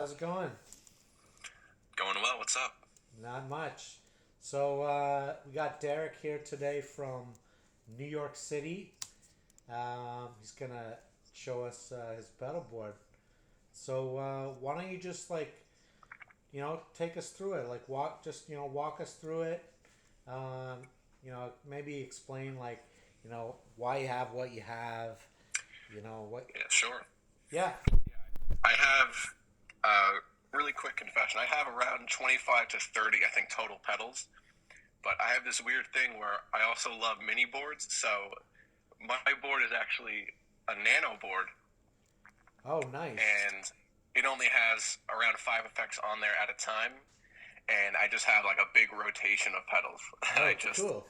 How's it going? Going well. What's up? Not much. So we got Derek here today from New York City. He's gonna show us his pedal board. So why don't you just take us through it? Like walk us through it. Um, maybe explain why you have what you have. You know what? Yeah, sure. Yeah. I have a really quick confession. I have around 25 to 30, I think, total pedals. But I have this weird thing where I also love mini boards. So my board is actually a nano board, Oh, nice. and it only has around 5 effects on there at a time. And I just have like a big rotation of pedals that I Oh, just cool.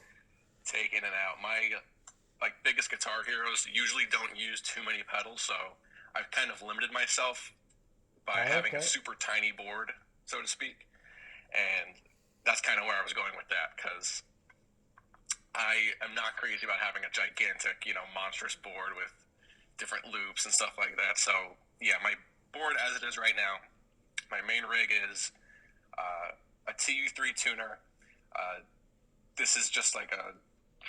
take in and out. My biggest guitar heroes usually don't use too many pedals, so I've kind of limited myself by Oh, having a okay. super tiny board, so to speak. And that's kind of where I was going with that, because I am not crazy about having a gigantic, monstrous board with different loops and stuff like that. So, yeah, my board as it is right now, my main rig is a Tu3 tuner. Uh, this is just like a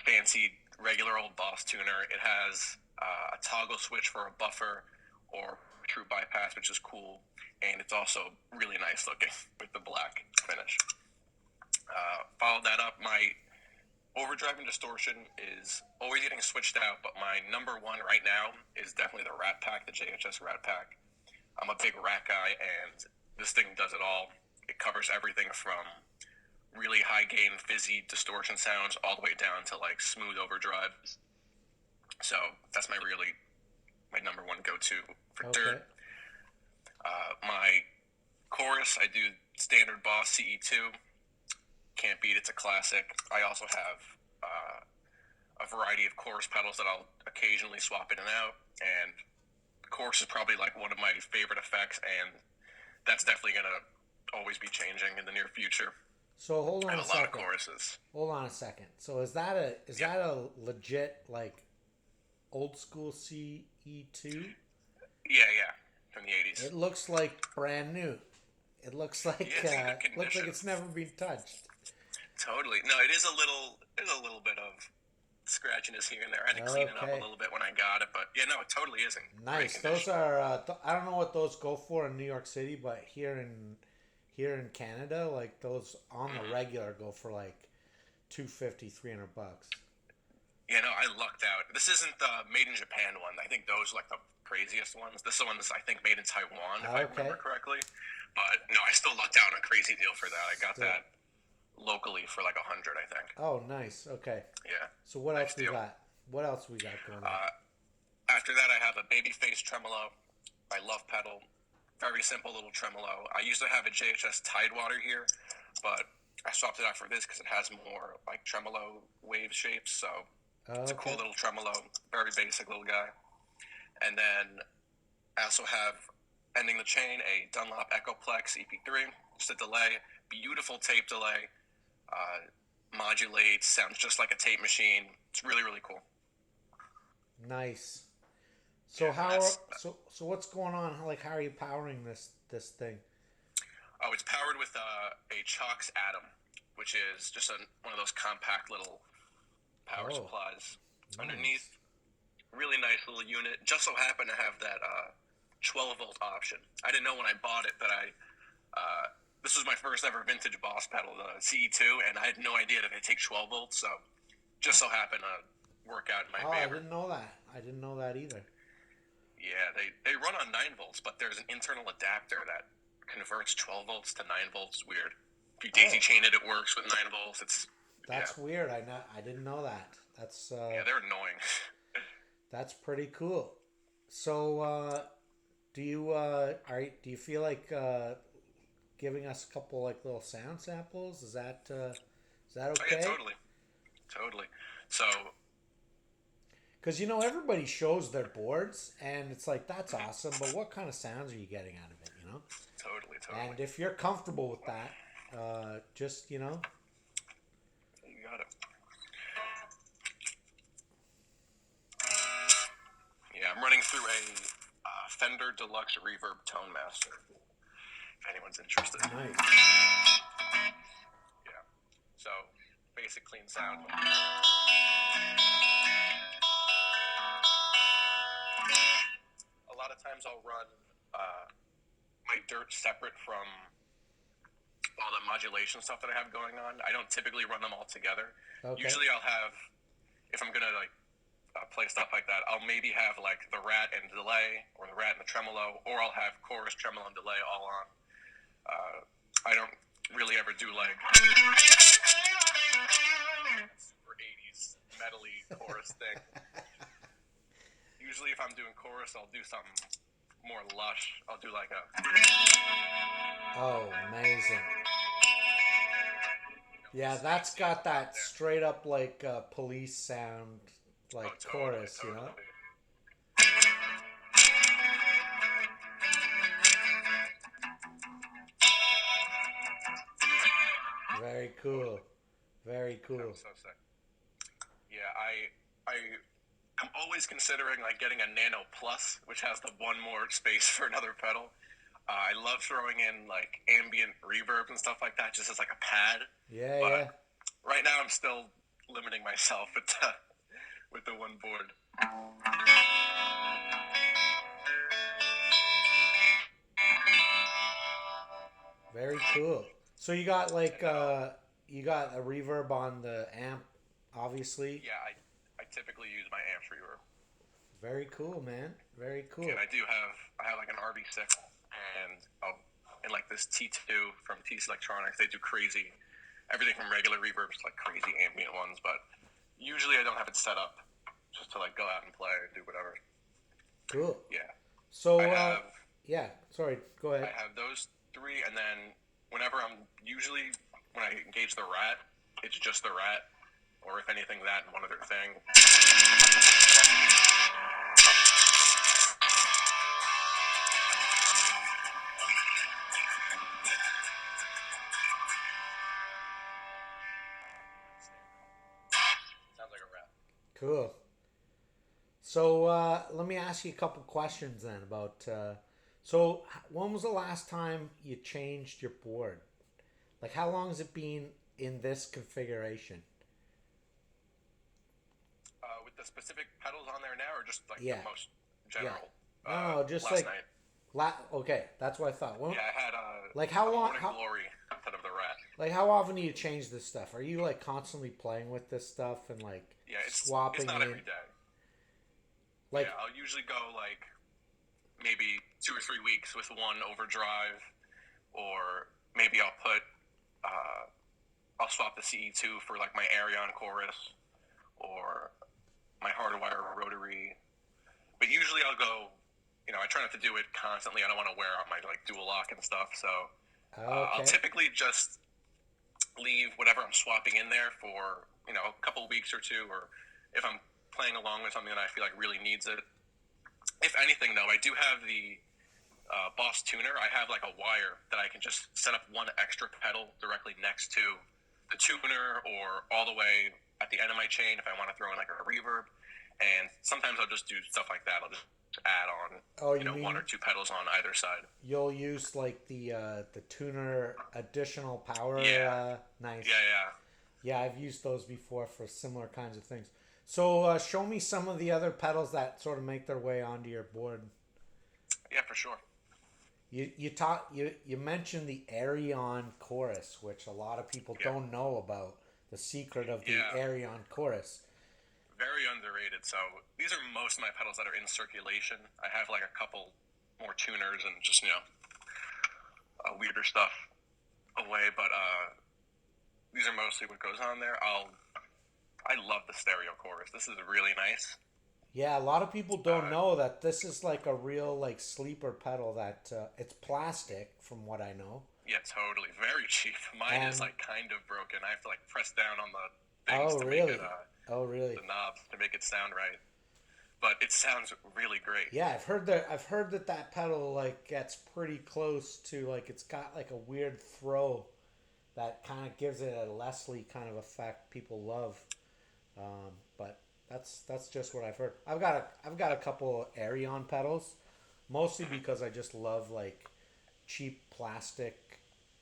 fancy, regular old Boss tuner. It has a toggle switch for a buffer or true bypass, which is cool, and it's also really nice looking with the black finish. Followed that up, my overdrive and distortion is always getting switched out, but my number one right now is definitely the Rat Pack, the Jhs Rat Pack. I'm a big rat guy, and this thing does it all. It covers everything from really high gain fizzy distortion sounds all the way down to like smooth overdrive. So that's my number one go-to for Okay. dirt. My chorus, I do standard Boss CE2. Can't beat, it's a classic. I also have a variety of chorus pedals that I'll occasionally swap in and out, and chorus is probably like one of my favorite effects, and that's definitely gonna always be changing in the near future. So hold I on a have a lot of second. choruses. Hold on a second. So is Yep. that a legit old school CE2? Yeah, from the 80s. It looks like brand new. It looks Yeah, it's in good looks like condition. it's never been touched. Totally. No, it is a little. There's a little bit of scratchiness here and there. I had to clean it up a Okay. little bit when I got it, but yeah, no, it totally is in great Nice. Those condition. are I don't know what those go for in New York City, but here in Canada, like those on the Mm-hmm. regular go for like 250, $300. Yeah, no, I lucked out. This isn't the made in Japan one. I think those are like the craziest ones. This is the one that's I think made in Taiwan, if I remember Okay. correctly. But no, I still lucked out on a crazy deal for that. I got Still. that locally for like 100, I think. Oh, nice. Okay. Yeah, So what nice else we deal. got? What else we got going on? Uh, After that, I have a babyface tremolo. I love pedal. Very simple little tremolo. I used to have a JHS Tidewater here, but I swapped it out for this because it has more like tremolo wave shapes. So Oh, it's a cool okay. little tremolo. Very basic little guy. And then I also have ending the chain a Dunlop Echoplex Ep3, just a delay. Beautiful tape delay. Modulates, sounds just like a tape machine. It's really, really cool. Nice. So Yeah, and how are, so what's going on? How are you powering this thing? oh, it's powered with a Jhs Atom, which is just one of those compact little power Oh, supplies underneath. nice. Really nice little unit. Just so happened to have that 12-volt option. I didn't know when I bought it that this was my first ever vintage Boss pedal, the CE2, and I had no idea that they take 12 volts. So just so happened to work out in my Oh, I favor. didn't know that. I didn't know that either. Yeah, they run on 9 volts, but there's an internal adapter that converts 12 volts to 9 volts. Weird. If you daisy Oh, chain it, it works with 9 volts. Yeah, that's weird. I didn't know that. yeah, they're annoying. That's pretty cool. So do you feel like giving us a couple little sound samples? Is that Oh, yeah, okay? totally. Totally. So, Because everybody shows their boards, and it's like that's mhm, awesome. But what kind of sounds are you getting out of it? totally. And if you're comfortable with that, just You got it. Yeah, I'm running through a Fender Deluxe Reverb Tone Master. anyone's interested. Nice. Yeah. So, basic clean sound. A lot of times I'll run my dirt separate from all the modulation stuff that I have going on. I don't typically run them all together. Okay. Usually I'll have, if I'm going to like play stuff like that, I'll maybe have like the Rat and delay, or the Rat and the Tremolo, or I'll have chorus, tremolo, and delay all on. I don't really ever do like super 80s metal-y chorus thing. Usually if I'm doing chorus, I'll do something more lush. I'll do like a... Oh, amazing. Yeah, that's got that straight up like police sound, like chorus, you know? Very cool. Very cool. So sick. Yeah, I'm always considering like getting a Nano Plus, which has the one more space for another pedal. I love throwing in like ambient reverb and stuff like that, just as like a pad. Yeah, but yeah. Right now, I'm still limiting myself with the one board. Very cool. So you got like you got a reverb on the amp, obviously. Yeah, I typically use my amps reverb. Very cool, man. Very cool. And I have like an RB6 and like this T2 from TC Electronics. They do crazy, everything from regular reverbs to like crazy ambient ones. But usually I don't have it set up, just to like go out and play and do whatever. Cool. Yeah. So yeah, sorry, go ahead. I have those three, and then whenever usually when I engage the Rat, it's just the Rat, or if anything, that and one other thing. Sounds like a Rat. Cool. So let me ask you a couple questions then about. So when was the last time you changed your board? Like, how long has it been in this configuration? With the specific pedals on there now, or just like Yeah. the most general? Yeah. No, just last like night. Okay, that's what I thought. When, Yeah, I had like how long? Morning Glory instead of the Rat. Like how often do you change this stuff? Are you like constantly playing with this stuff and like swapping it's not in? every day. Like, yeah, I'll usually go like maybe 2 or 3 weeks with one overdrive, or maybe I'll put I'll swap the CE2 for like my Arion Chorus or my hardwire Rotary. But usually I'll go, I try not to do it constantly. I don't want to wear out my like dual lock and stuff. So I'll typically just leave whatever I'm swapping in there for, a couple weeks or two, or if I'm playing along with something that I feel like really needs it. If anything, though, I do have the Boss tuner. I have like a wire that I can just set up one extra pedal directly next to the tuner, or all the way at the end of my chain if I want to throw in like a reverb. And sometimes I'll just do stuff like that. I'll just add on, 1 or 2 pedals on either side. You'll use like the tuner additional power. Yeah. Nice. Yeah. Yeah, I've used those before for similar kinds of things. So show me some of the other pedals that sort of make their way onto your board. Yeah, for sure. You mentioned the Arion Chorus, which a lot of people don't know about. The secret of the Arion Chorus. Very underrated. So these are most of my pedals that are in circulation. I have like a couple more tuners and just weirder stuff away, but these are mostly what goes on there. I love the stereo chorus. This is really nice. Yeah, a lot of people don't know that this is like a real like sleeper pedal. That it's plastic, from what I know. Yeah, totally. Very cheap. Mine is like kind of broken. I have to like press down on the things to really? make it. The knobs to make it sound right. But it sounds really great. Yeah, I've heard that pedal like gets pretty close to like it's got like a weird throw that kind of gives it a Leslie kind of effect people love. But that's just what I've heard. I've got a couple Arion pedals, mostly because I just love like cheap plastic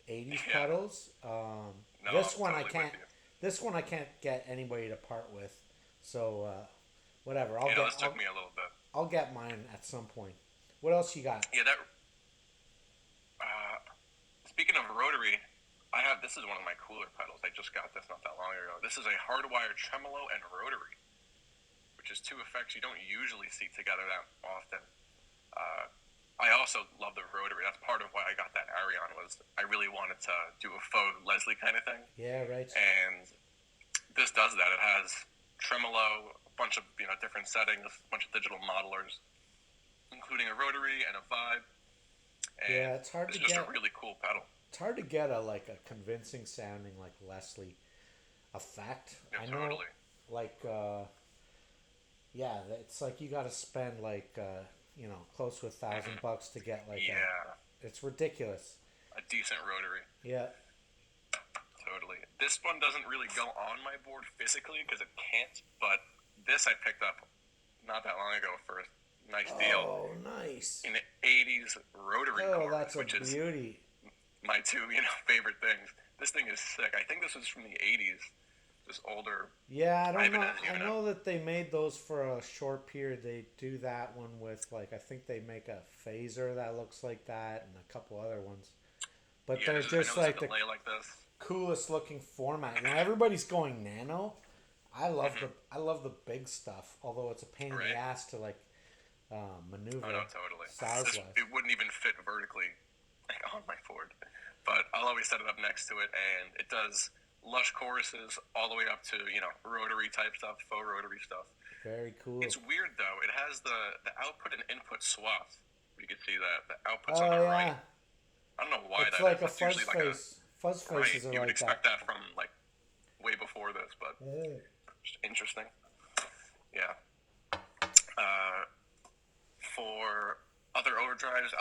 80s Yeah. pedals. No, This I'm one I totally can't. with you. This one I can't get anybody to part with. So whatever. This took me a little bit. I'll get mine at some point. What else you got? Yeah, that. Speaking of Rotary, this is one of my cooler pedals. I just got this not that long ago. This is a hardwired tremolo and rotary, which is two effects you don't usually see together that often. I also love the rotary. That's part of why I got that Arion, was I really wanted to do a faux Leslie kind of thing. Yeah, right. And this does that. It has tremolo, a bunch of different settings, a bunch of digital modelers, including a rotary and a vibe. And yeah, it's hard to just get. a really cool pedal. It's hard to get a convincing sounding like Leslie effect. Yeah, I know, totally. yeah, it's like you got to spend close to $1,000 to get it's ridiculous. A decent rotary. Yeah. Totally. This one doesn't really go on my board physically because it can't, but this I picked up not that long ago for a nice deal. Oh, nice. In the 80s rotary chorus, that's a which beauty. is my two, favorite things. This thing is sick. I think this was from the 80s. This older. Yeah, I don't know. I know that they made those for a short period. They do that one with I think they make a phaser that looks like that and a couple other ones. But they're just like this. Coolest looking format. Everybody's going nano. I love the big stuff, although it's a pain in the ass to maneuver. Oh no, totally. Size-wise. It wouldn't even fit vertically on my board, but I'll always set it up next to it, and it does lush choruses all the way up to rotary type stuff, faux rotary stuff. Very cool. It's weird though. It has the output and input swapped. You can see that the output's on the right. I don't know why it's that like is. a fuzz face. Fuzz faces are you would like expect that from way before this, but interesting. Yeah. For other overdrives,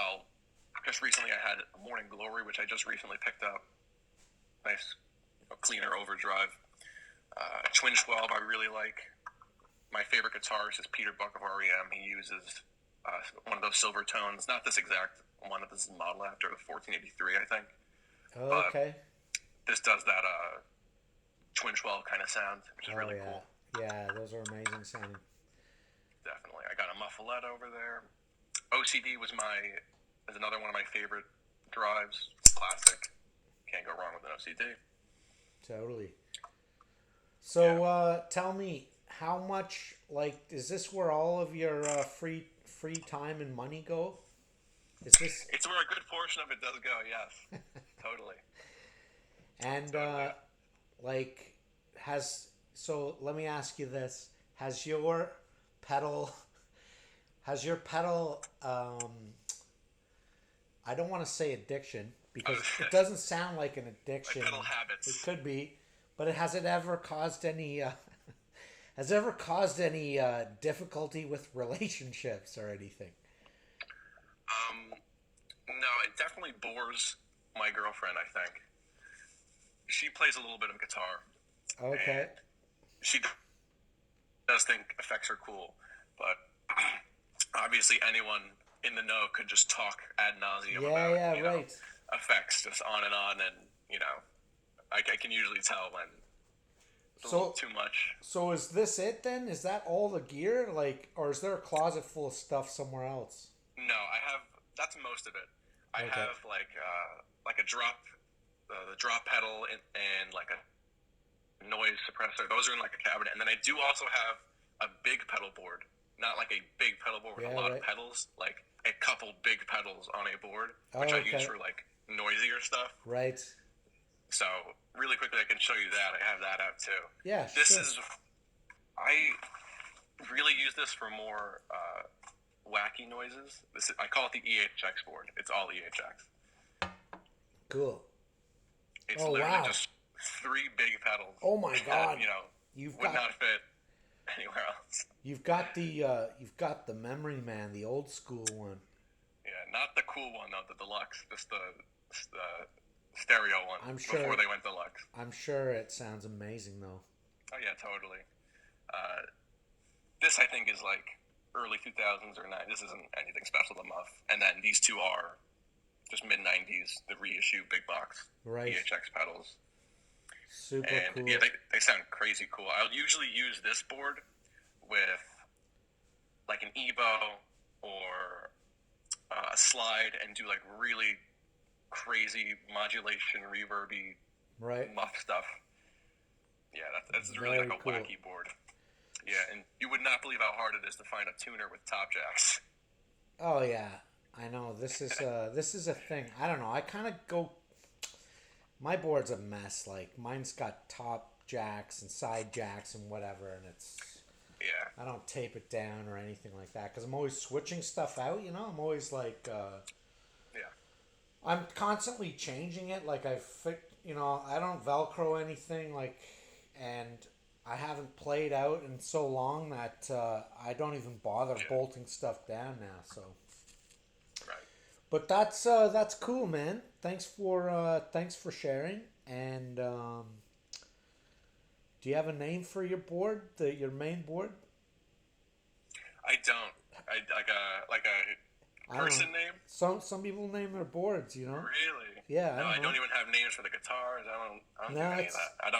just recently I had Morning Glory, which I just recently picked up. Nice, cleaner overdrive. Twin 12 I really like. My favorite guitarist is Peter Buck of REM. He uses one of those silver tones, not this exact one that this is modeled after, the 1483, I think. Oh, okay. This does that Twin 12 kind of sound, which is really cool. Yeah, those are amazing sounding. Definitely. I got a mufflette over there. OCD is another one of my favorite drives. It's classic. Can't go wrong with an OCD. Totally. So tell me, how much, is this where all of your free time and money go? It's where a good portion of it does go, yes. Totally. And so let me ask you this. Has your pedal I don't want to say addiction because it doesn't sound like an addiction. Pedal habits. It could be, but has it ever caused any difficulty with relationships or anything? No, it definitely bores my girlfriend, I think. She plays a little bit of guitar. Okay. She does think effects are cool, but obviously anyone in the know could just talk ad nauseum about effects, just on, and I can usually tell when it's a little too much. So is this it then? Is that all the gear, or is there a closet full of stuff somewhere else? No, that's most of it. I have a drop, the drop pedal and a noise suppressor. Those are in a cabinet, and then I do also have a big pedal board, not like a big pedal board with a lot of pedals, like a couple big pedals on a board, which I use for noisier stuff. Right. So really quickly, I can show you that. I have that out too. Yeah. I really use this for more wacky noises. I call it the EHX board. It's all EHX. Cool. It's literally just three big pedals. Oh my god! Would not fit anywhere else. You've got the Memory Man, the old school one. Yeah, not the cool one though. The Deluxe, just the stereo one. I'm sure before they went Deluxe. I'm sure it sounds amazing though. Oh yeah, totally. This I think is early 2000s or 90s. This isn't anything special to Muff. And then these two are just mid '90s, the reissue big box Right. EHX pedals. Super And cool. yeah, they sound crazy cool. I'll usually use this board with like an Evo or a slide and do like really crazy modulation, reverby, Right. muff stuff. Yeah, that's really Very like a cool. wacky board. Yeah, and you would not believe how hard it is to find a tuner with top jacks. Oh yeah, I know. This is a thing. I don't know. I kind of go. My board's a mess. Like mine's got top jacks and side jacks and whatever, and it's. Yeah. I don't tape it down or anything like that because I'm always switching stuff out. You know, I'm always like. Yeah. I'm constantly changing it. Like you know, I don't Velcro anything. Like, and I haven't played out in so long that I don't even bother bolting stuff down now. So. Right. But that's cool, man. Thanks for sharing. And do you have a name for your board, your main board? I don't. I like a person name. Some people name their boards, you know. Really? Yeah. No, I I don't even have names for the guitars. I don't do any of that. I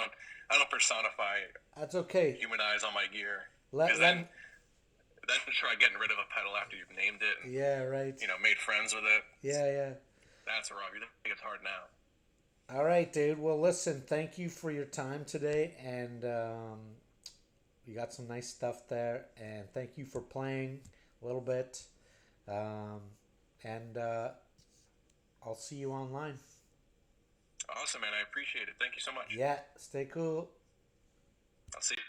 don't personify. That's okay. Human eyes on my gear. Then try getting rid of a pedal after you've named it. And, yeah, right. You know, made friends with it. Yeah. That's rough. You think it's hard now. All right, dude. Well, listen. Thank you for your time today, and you got some nice stuff there. And thank you for playing a little bit. And I'll see you online. Awesome, man. I appreciate it. Thank you so much. Yeah. Stay cool. I'll see you.